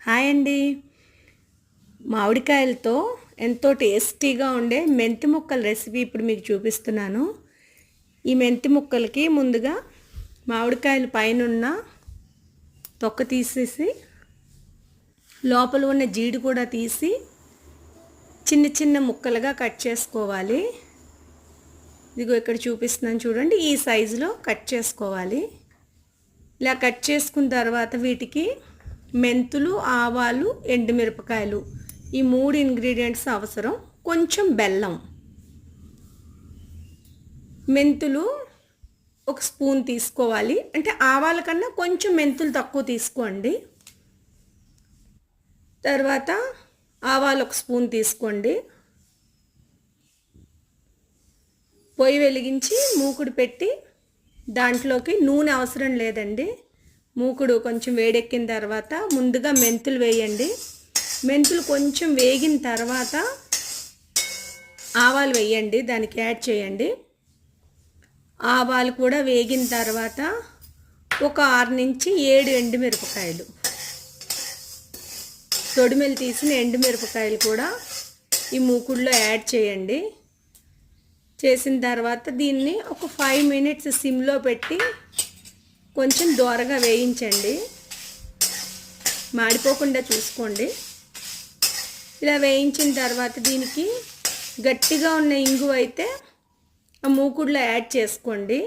Hi అండి. మామిడికాయలతో ఎంతో టేస్టీగా ఉండే మెంతి ముక్కల రెసిపీ ఇప్పుడు మీకు చూపిస్తున్నాను. ఈ మెంతి ముక్కలకి ముందుగా మామిడికాయల పైన ఉన్న తొక్క తీసేసి లోపల ఉన్న జీడి కూడా తీసి చిన్న చిన్న ముక్కలుగా కట్ చేసుకోవాలి. ఇదిగో ఇక్కడ చూపిస్తున్నాను చూడండి, ఈ సైజులో కట్ చేసుకోవాలి. ఇలా కట్ చేసుకున్న తర్వాత వీటికి మెంతులు, ఆవాలు, ఎండుమిరపకాయలు ఈ 3 ఇంగ్రీడియంట్స్ అవసరం. కొంచెం బెల్లం, మెంతులు 1 స్పూన్ తీసుకోవాలి. అంటే ఆవాల కన్నా కొంచెం మెంతులు తక్కువ తీసుకోండి. తర్వాత ఆవాలు 1 స్పూన్ తీసుకోండి. పొయ్యి వెలిగించి మూకుడు పెట్టి దాంట్లోకి నూనె అవసరం లేదండి. మూకుడు కొంచెం వేడెక్కిన తర్వాత ముందుగా మెంతులు వేయండి. మెంతులు కొంచెం వేగిన తర్వాత ఆవాలు వేయండి, దానికి యాడ్ చేయండి. ఆవాలు కూడా వేగిన తర్వాత ఒక 6 నుంచి 7 ఎండుమిరపకాయలు, తొడిమెలు తీసిన ఎండుమిరపకాయలు కూడా ఈ మూకుడులో యాడ్ చేయండి. చేసిన తర్వాత దీన్ని ఒక 5 మినిట్స్ సిమ్లో పెట్టి కొంచెం దోరగా వేయించండి, మాడిపోకుండా చూసుకోండి. ఇలా వేయించిన తర్వాత దీనికి గట్టిగా ఉన్న ఇంగువ అయితే ఆ మూకుడులో యాడ్ చేసుకోండి.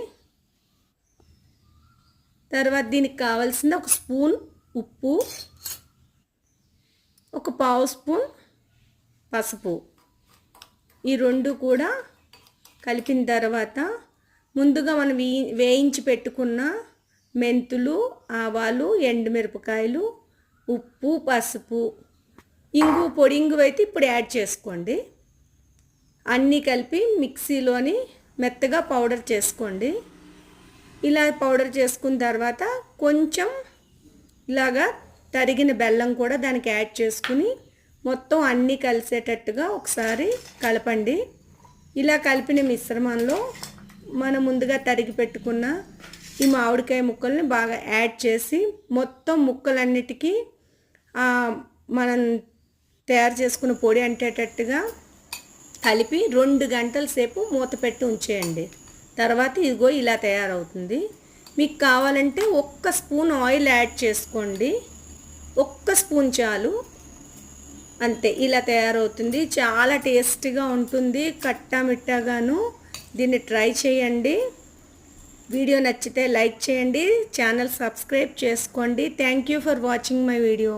తర్వాత దీనికి కావాల్సిన 1 స్పూన్ ఉప్పు, 1 పావు స్పూన్ పసుపు, ఈ 2 కూడా కలిపిన తర్వాత ముందుగా మనం వేయించి పెట్టుకున్న మెంతులు, ఆవాలు, ఎండుమిరపకాయలు, ఉప్పు, పసుపు, ఇంగు, పొడి ఇంగువ అయితే ఇప్పుడు యాడ్ చేసుకోండి. అన్నీ కలిపి మిక్సీలోని మెత్తగా పౌడర్ చేసుకోండి. ఇలా పౌడర్ చేసుకున్న తర్వాత కొంచెం ఇలాగా తరిగిన బెల్లం కూడా దానికి యాడ్ చేసుకుని మొత్తం అన్నీ కలిసేటట్టుగా ఒకసారి కలపండి. ఇలా కలిపిన మిశ్రమంలో మనం ముందుగా తరిగి పెట్టుకున్న ఈ మామిడికాయ ముక్కల్ని బాగా యాడ్ చేసి మొత్తం ముక్కలన్నిటికీ మనం తయారు చేసుకున్న పొడి అంటేటట్టుగా కలిపి 2 గంటల సేపు మూత పెట్టి ఉంచేయండి. తర్వాత ఇదిగో ఇలా తయారవుతుంది. మీకు కావాలంటే 1 స్పూన్ ఆయిల్ యాడ్ చేసుకోండి, 1 స్పూన్ చాలు, అంతే. ఇలా తయారవుతుంది. చాలా టేస్టీగా ఉంటుంది, కట్టామిట్టాగాను. దీన్ని ట్రై చేయండి. వీడియో నచ్చితే లైక్ చేయండి, ఛానల్ సబ్స్క్రైబ్ చేసుకోండి. Thank you for watching my video.